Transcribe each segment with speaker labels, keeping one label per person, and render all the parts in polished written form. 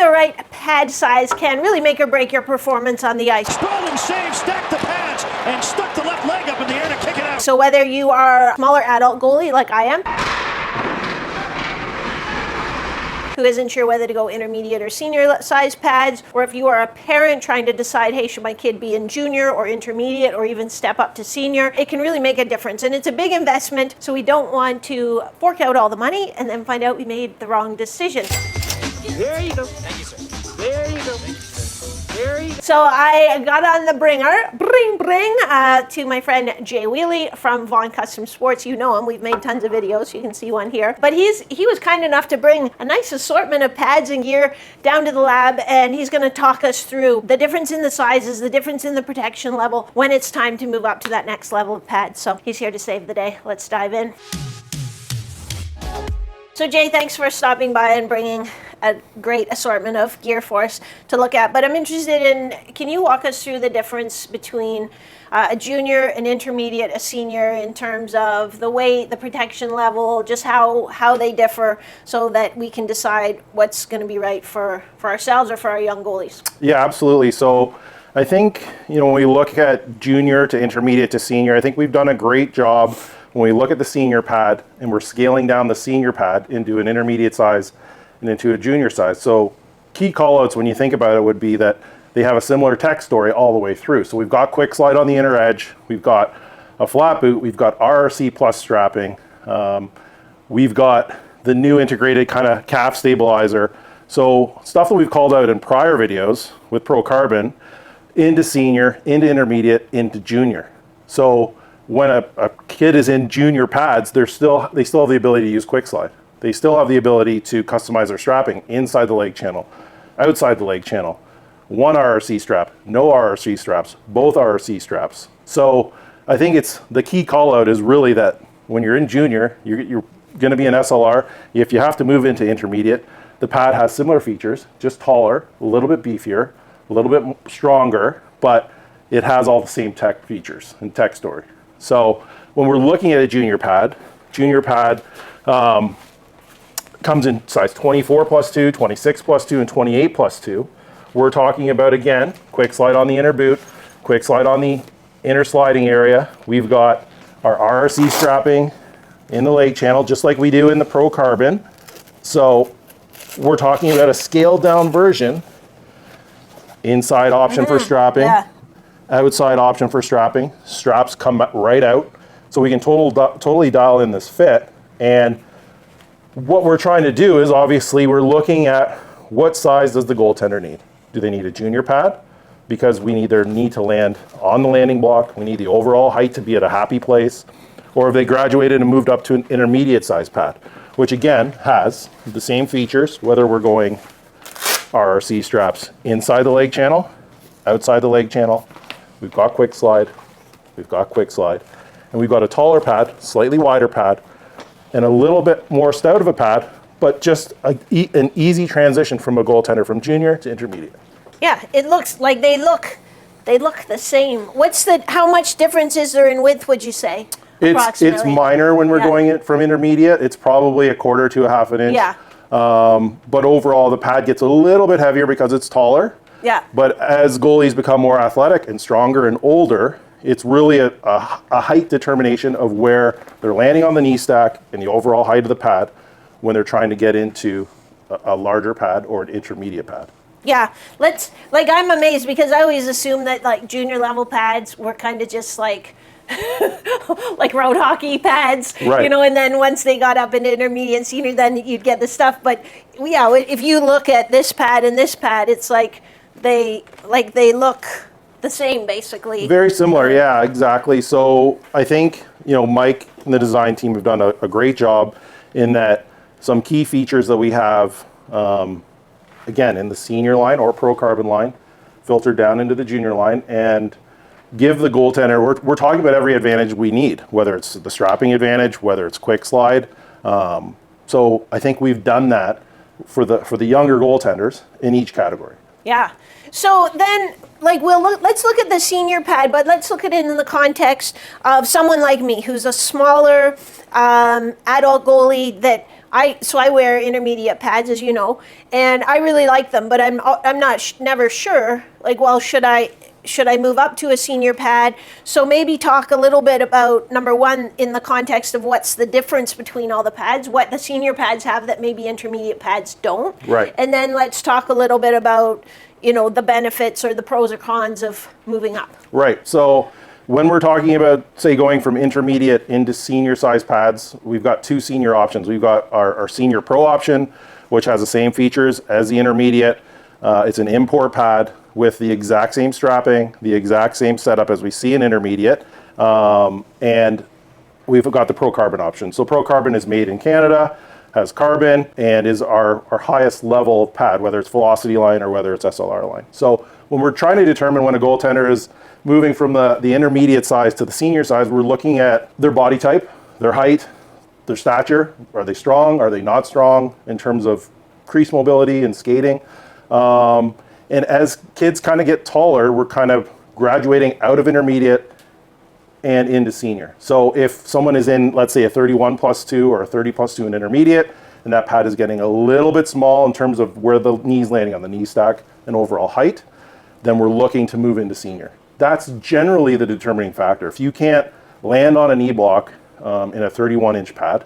Speaker 1: the right pad size can really make or break your performance on the ice.
Speaker 2: Spalding save, stacked the pads, and stuck the left leg up in the air to kick it out.
Speaker 1: So whether you are a smaller adult goalie like I am, who isn't sure whether to go intermediate or senior size pads, or if you are a parent trying to decide, hey, should my kid be in junior or intermediate or even step up to senior, it can really make a difference. And it's a big investment, so we don't want to fork out all the money and then find out we made the wrong decision.
Speaker 3: There you go. Thank you, sir. There you go. There you go.
Speaker 1: So I got on the to my friend Jay Wiele from Vaughn Custom Sports. You know him. We've made tons of videos. You can see one here. But he was kind enough to bring a nice assortment of pads and gear down to the lab, and he's going to talk us through the difference in the sizes, the difference in the protection level when it's time to move up to that next level of pads. So he's here to save the day. Let's dive in. So Jay, thanks for stopping by and bringing a great assortment of gear for us to look at. But I'm interested in, can you walk us through the difference between a junior, an intermediate, a senior in terms of the weight, the protection level, just how they differ so that we can decide what's going to be right for ourselves or for our young goalies?
Speaker 4: Yeah, absolutely. So I think, when we look at junior to intermediate to senior, I think we've done a great job when we look at the senior pad and we're scaling down the senior pad into an intermediate size and into a junior size. So key callouts when you think about it would be that they have a similar tech story all the way through. So we've got quick slide on the inner edge, we've got a flat boot, we've got RRC plus strapping, we've got the new integrated kind of calf stabilizer. So stuff that we've called out in prior videos with Pro Carbon into senior, into intermediate, into junior. So when a kid is in junior pads, they still have the ability to use quick slide. They still have the ability to customize their strapping inside the leg channel, outside the leg channel. One RRC strap, no RRC straps, both RRC straps. So I think it's the key call out is really that when you're in junior, you're going to be an SLR. If you have to move into intermediate, the pad has similar features, just taller, a little bit beefier, a little bit stronger, but it has all the same tech features and tech story. So when we're looking at a junior pad comes in size 24 plus 2, 26 plus 2, and 28 plus 2. We're talking about, again, quick slide on the inner boot, quick slide on the inner sliding area. We've got our RRC strapping in the leg channel, just like we do in the Pro Carbon. So we're talking about a scaled down version. Inside option for strapping. Yeah. Outside option for strapping. Straps come right out, so we can totally dial in this fit. And what we're trying to do is obviously we're looking at what size does the goaltender need. Do they need a junior pad? Because we either need to land on the landing block, we need the overall height to be at a happy place, or have they graduated and moved up to an intermediate size pad, which again has the same features, whether we're going RRC straps inside the leg channel, outside the leg channel. We've got quick slide, and we've got a taller pad, slightly wider pad, and a little bit more stout of a pad, but just an easy transition from a goaltender from junior to intermediate.
Speaker 1: Yeah, it looks like they look the same. How much difference is there in width, would you say?
Speaker 4: It's minor when we're going it from intermediate. It's probably a quarter to a half an inch.
Speaker 1: Yeah.
Speaker 4: But overall, the pad gets a little bit heavier because it's taller.
Speaker 1: Yeah.
Speaker 4: But as goalies become more athletic and stronger and older, it's really a height determination of where they're landing on the knee stack and the overall height of the pad when they're trying to get into a larger pad or an intermediate pad.
Speaker 1: Yeah, I'm amazed because I always assumed that junior level pads were kind of just like road hockey pads,
Speaker 4: right.
Speaker 1: And then once they got up into intermediate and senior, then you'd get the stuff. But yeah, if you look at this pad and this pad, it's like they look the same basically.
Speaker 4: Very similar, yeah, exactly. So I think, Mike and the design team have done a great job in that some key features that we have, again, in the senior line or Pro Carbon line, filtered down into the junior line, and give the goaltender, we're talking about every advantage we need, whether it's the strapping advantage, whether it's quick slide. So I think we've done that for the younger goaltenders in each category.
Speaker 1: Yeah. So then, let's look at the senior pad, but let's look at it in the context of someone like me who's a smaller adult goalie that So I wear intermediate pads, as you know, and I really like them, but I'm not never sure. Like, well, should I move up to a senior pad? So maybe talk a little bit about, number one, in the context of what's the difference between all the pads, what the senior pads have that maybe intermediate pads don't.
Speaker 4: Right.
Speaker 1: And then let's talk a little bit about, the benefits or the pros or cons of moving up.
Speaker 4: Right. So when we're talking about, say, going from intermediate into senior size pads, we've got two senior options. We've got our senior pro option, which has the same features as the intermediate. It's an import pad with the exact same strapping, the exact same setup as we see in intermediate. And we've got the Pro Carbon option. So Pro Carbon is made in Canada, has carbon, and is our highest level pad, whether it's velocity line or whether it's SLR line. So when we're trying to determine when a goaltender is moving from the intermediate size to the senior size, we're looking at their body type, their height, their stature. Are they strong? Are they not strong in terms of crease mobility and skating? And as kids kind of get taller, we're kind of graduating out of intermediate and into senior. So if someone is in, let's say, a 31+2 or a 30+2 in intermediate, and that pad is getting a little bit small in terms of where the knee's landing on the knee stack and overall height, then we're looking to move into senior. That's generally the determining factor. If you can't land on a knee block in a 31-inch pad,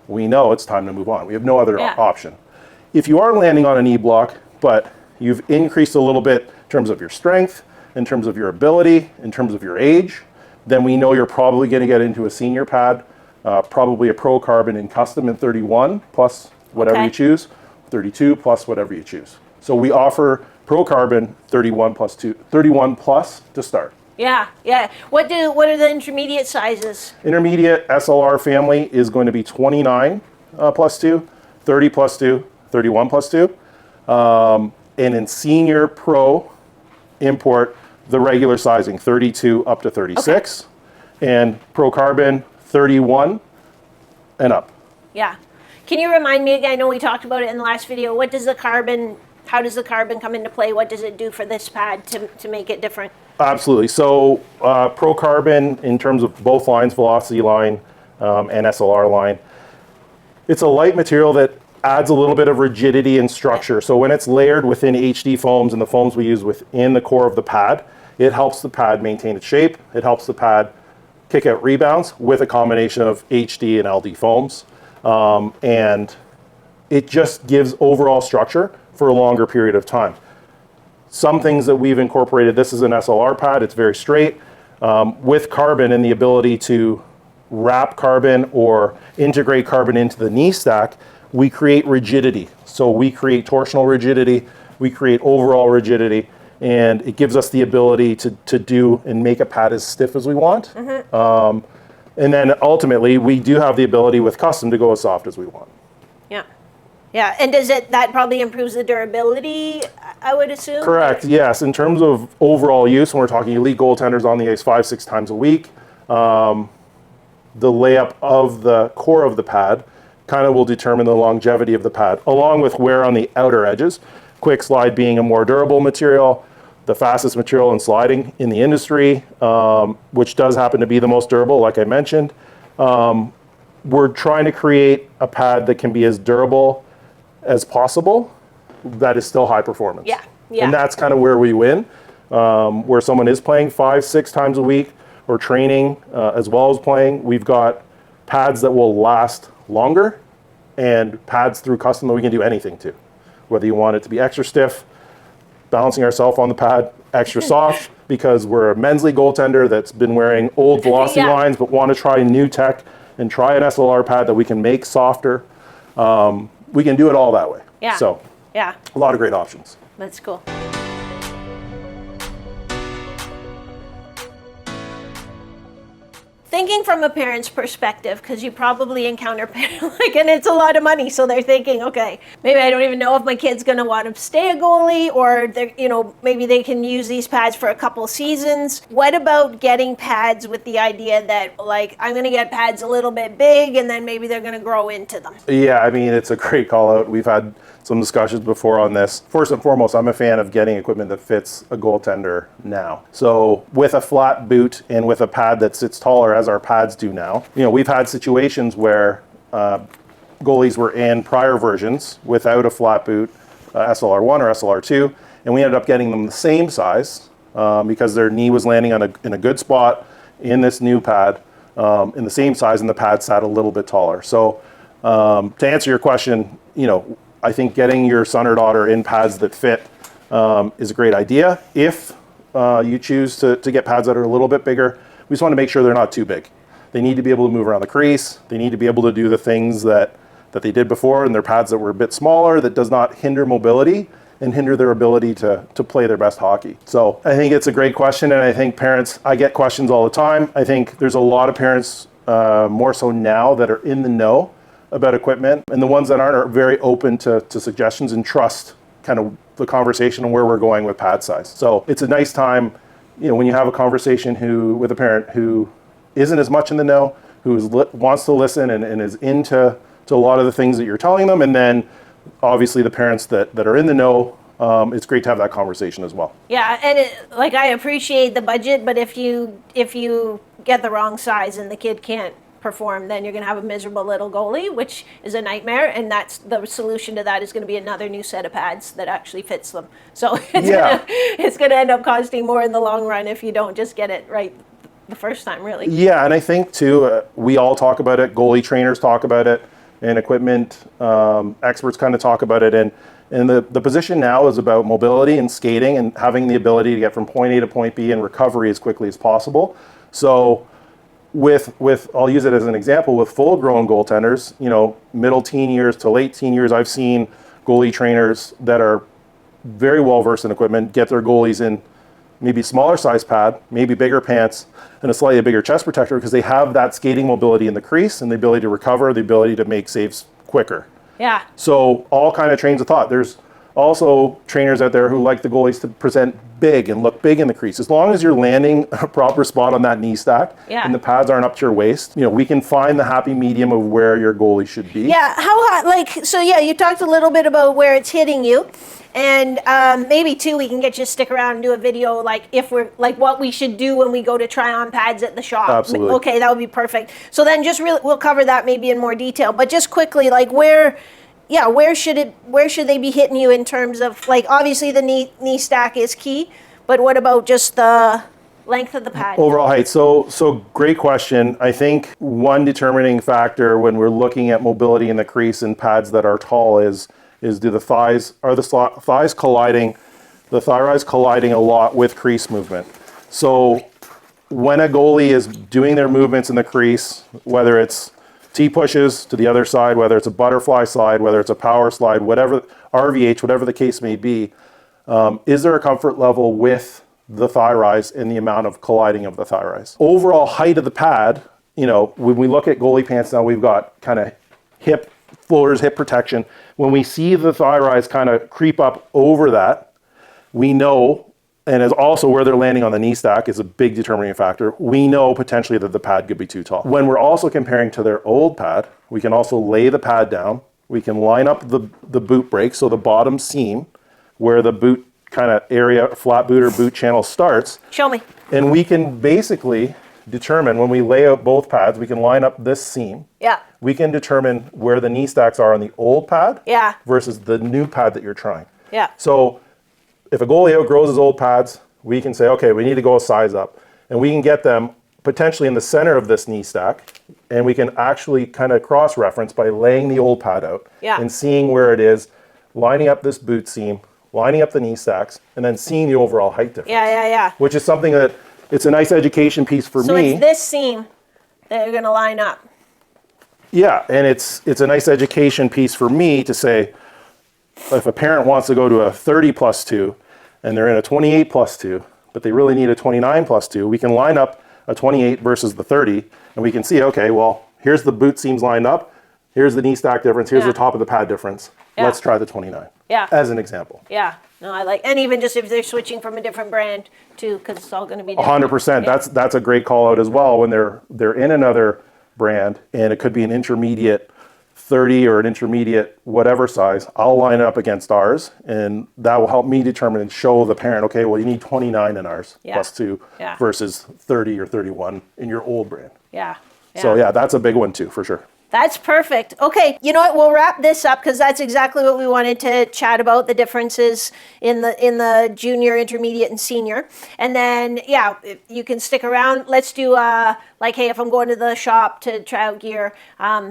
Speaker 4: we know it's time to move on. We have no other option. If you are landing on a knee block, but you've increased a little bit in terms of your strength, in terms of your ability, in terms of your age, then we know you're probably going to get into a senior pad, probably a Pro Carbon in custom in 31 plus whatever you choose, 32 plus whatever you choose. So we offer Pro Carbon 31 plus to start.
Speaker 1: Yeah. What are the intermediate sizes?
Speaker 4: Intermediate SLR family is going to be 29 plus 2, 30 plus 2, 31 plus 2. And in senior pro import, the regular sizing, 32 up to 36. Okay. And Pro Carbon, 31 and up.
Speaker 1: Yeah. Can you remind me again, I know we talked about it in the last video, how does the carbon come into play? What does it do for this pad to make it different?
Speaker 4: Absolutely. So Pro Carbon, in terms of both lines, velocity line and SLR line, it's a light material that adds a little bit of rigidity and structure. So when it's layered within HD foams and the foams we use within the core of the pad, it helps the pad maintain its shape. It helps the pad kick out rebounds with a combination of HD and LD foams. And it just gives overall structure for a longer period of time. Some things that we've incorporated, this is an SLR pad, it's very straight, with carbon and the ability to wrap carbon or integrate carbon into the knee stack, we create rigidity. So we create torsional rigidity, we create overall rigidity, and it gives us the ability to do and make a pad as stiff as we want. Mm-hmm. And then ultimately, we do have the ability with custom to go as soft as we want.
Speaker 1: Yeah, and that probably improves the durability, I would assume?
Speaker 4: Correct, yes. In terms of overall use, when we're talking elite goaltenders on the ice 5-6 times a week, the layup of the core of the pad kind of will determine the longevity of the pad, along with wear on the outer edges. Quick slide being a more durable material, the fastest material in sliding in the industry, which does happen to be the most durable, like I mentioned. We're trying to create a pad that can be as durable as possible, that is still high performance.
Speaker 1: Yeah.
Speaker 4: And that's kind of where we win, where someone is playing 5-6 times a week or training as well as playing. We've got pads that will last longer and pads through custom that we can do anything to. Whether you want it to be extra stiff, balancing ourselves on the pad, extra soft, because we're a men's league goaltender that's been wearing old velocity lines but want to try new tech and try an SLR pad that we can make softer. We can do it all that way.
Speaker 1: Yeah.
Speaker 4: So, a lot of great options.
Speaker 1: That's cool. Thinking from a parent's perspective, because you probably encounter and it's a lot of money, so they're thinking, okay, maybe I don't even know if my kid's going to want to stay a goalie, or maybe they can use these pads for a couple seasons. What about getting pads with the idea that, like, I'm going to get pads a little bit big, and then maybe they're going to grow into them?
Speaker 4: Yeah, I mean, it's a great call out. We've had some discussions before on this. First and foremost, I'm a fan of getting equipment that fits a goaltender now. So with a flat boot and with a pad that sits taller as our pads do now, we've had situations where goalies were in prior versions without a flat boot, SLR1 or SLR2, and we ended up getting them the same size because their knee was landing in a good spot in this new pad, in the same size, and the pad sat a little bit taller. So to answer your question, I think getting your son or daughter in pads that fit is a great idea. If you choose to get pads that are a little bit bigger, we just want to make sure they're not too big. They need to be able to move around the crease. They need to be able to do the things that they did before in their pads that were a bit smaller, that does not hinder mobility and hinder their ability to play their best hockey. So I think it's a great question, and I think parents, I get questions all the time. I think there's a lot of parents, more so now, that are in the know about equipment, and the ones that aren't are very open to suggestions and trust kind of the conversation and where we're going with pad size. So it's a nice time, when you have a conversation with a parent who isn't as much in the know, who wants to listen and is into a lot of the things that you're telling them, and then obviously the parents that are in the know, it's great to have that conversation as well.
Speaker 1: Yeah, and I appreciate the budget, but if you get the wrong size and the kid can't perform, then you're going to have a miserable little goalie, which is a nightmare, and that's the solution to that is going to be another new set of pads that actually fits them. So it's going to end up costing more in the long run if you don't just get it right the first time, really.
Speaker 4: Yeah, and I think too, we all talk about it, goalie trainers talk about it, and equipment experts kind of talk about it, and the position now is about mobility and skating and having the ability to get from point A to point B and recovery as quickly as possible. So with I'll use it as an example, with full-grown goaltenders, middle teen years to late teen years, I've seen goalie trainers that are very well versed in equipment get their goalies in maybe smaller size pad, maybe bigger pants, and a slightly bigger chest protector because they have that skating mobility in the crease and the ability to recover, the ability to make saves quicker.
Speaker 1: Yeah.
Speaker 4: So all kind of trains of thought. There's also trainers out there who like the goalies to present big and look big in the crease. As long as you're landing a proper spot on that knee stack and the pads aren't up to your waist, we can find the happy medium of where your goalie should be.
Speaker 1: Yeah, how hot, you talked a little bit about where it's hitting you. And maybe too, we can get you to stick around and do a video if we're what we should do when we go to try on pads at the shop.
Speaker 4: Absolutely.
Speaker 1: Okay, that would be perfect. So then we'll cover that maybe in more detail. But just quickly, where should they be hitting you in terms of obviously the knee stack is key, but what about just the length of the pad?
Speaker 4: Overall height. So great question. I think one determining factor when we're looking at mobility in the crease and pads that are tall is do the thighs colliding, the thigh rise colliding a lot with crease movement. So when a goalie is doing their movements in the crease, whether it's T pushes to the other side, whether it's a butterfly slide, whether it's a power slide, whatever, RVH, whatever the case may be, is there a comfort level with the thigh rise and the amount of colliding of the thigh rise? Overall height of the pad, when we look at goalie pants now, we've got kind of hip floaters, hip protection. When we see the thigh rise kind of creep up over that, we know, and is also where they're landing on the knee stack is a big determining factor. We know potentially that the pad could be too tall. When we're also comparing to their old pad, we can also lay the pad down. We can line up the boot break, so the bottom seam where the boot kind of area, flat boot or boot channel starts.
Speaker 1: Show me.
Speaker 4: And we can basically determine when we lay out both pads, we can line up this seam.
Speaker 1: Yeah.
Speaker 4: We can determine where the knee stacks are on the old pad versus the new pad that you're trying.
Speaker 1: Yeah.
Speaker 4: So if a goalie outgrows his old pads, we can say, okay, we need to go a size up. And we can get them potentially in the center of this knee stack, and we can actually kind of cross-reference by laying the old pad out and seeing where it is, lining up this boot seam, lining up the knee stacks, and then seeing the overall height difference.
Speaker 1: Yeah.
Speaker 4: Which is something that, it's a nice education piece for me.
Speaker 1: So it's this seam that you're going to line up.
Speaker 4: Yeah, and it's a nice education piece for me to say, if a parent wants to go to a 30 plus 2 and they're in a 28 plus 2, but they really need a 29 plus 2, we can line up a 28 versus the 30, and we can see, okay, well, here's the boot seams lined up, here's the knee stack difference, here's the top of the pad difference. Let's try the 29 as an example.
Speaker 1: Yeah, no, and even just if they're switching from a different brand too, because it's all going to be different.
Speaker 4: 100%. That's a great call out as well when they're in another brand, and it could be an intermediate 30 or an intermediate whatever size. I'll line up against ours, and that will help me determine and show the parent, okay, well, you need 29 in ours plus 2 versus 30 or 31 in your old brand.
Speaker 1: Yeah.
Speaker 4: So that's a big one too, for sure.
Speaker 1: That's perfect. Okay, you know what? We'll wrap this up because that's exactly what we wanted to chat about, the differences in the junior, intermediate, and senior. And then, yeah, if you can stick around. Let's do like, hey, if I'm going to the shop to try out gear.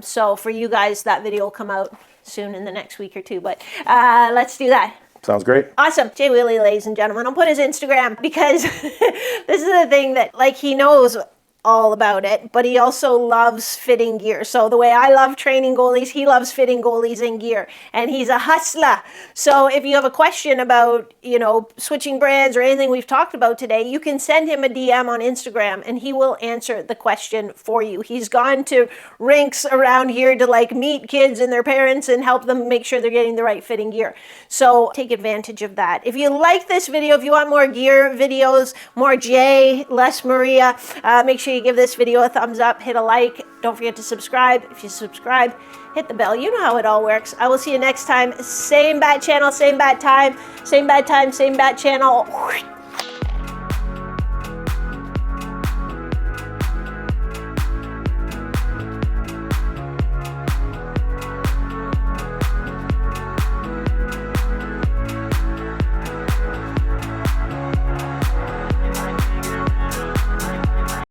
Speaker 1: So for you guys, that video will come out soon in the next week or two. But let's do that.
Speaker 4: Sounds great.
Speaker 1: Awesome. Jay Wiele, ladies and gentlemen. I'll put his Instagram because this is the thing that, like, he knows all about it, but he also loves fitting gear. So the way I love training goalies, he loves fitting goalies in gear, and he's a hustler. So if you have a question about, you know, switching brands or anything we've talked about today, you can send him a DM on Instagram and he will answer the question for you. He's gone to rinks around here to like meet kids and their parents and help them make sure they're getting the right fitting gear. So take advantage of that. If you like this video, if you want more gear videos, more Jay, less Maria, make sure you give this video a thumbs up, hit a like. Don't forget to subscribe. If you subscribe, hit the bell. You know how it all works. I will see you next time. Same bat channel, same bat time, same bat time, same bat channel.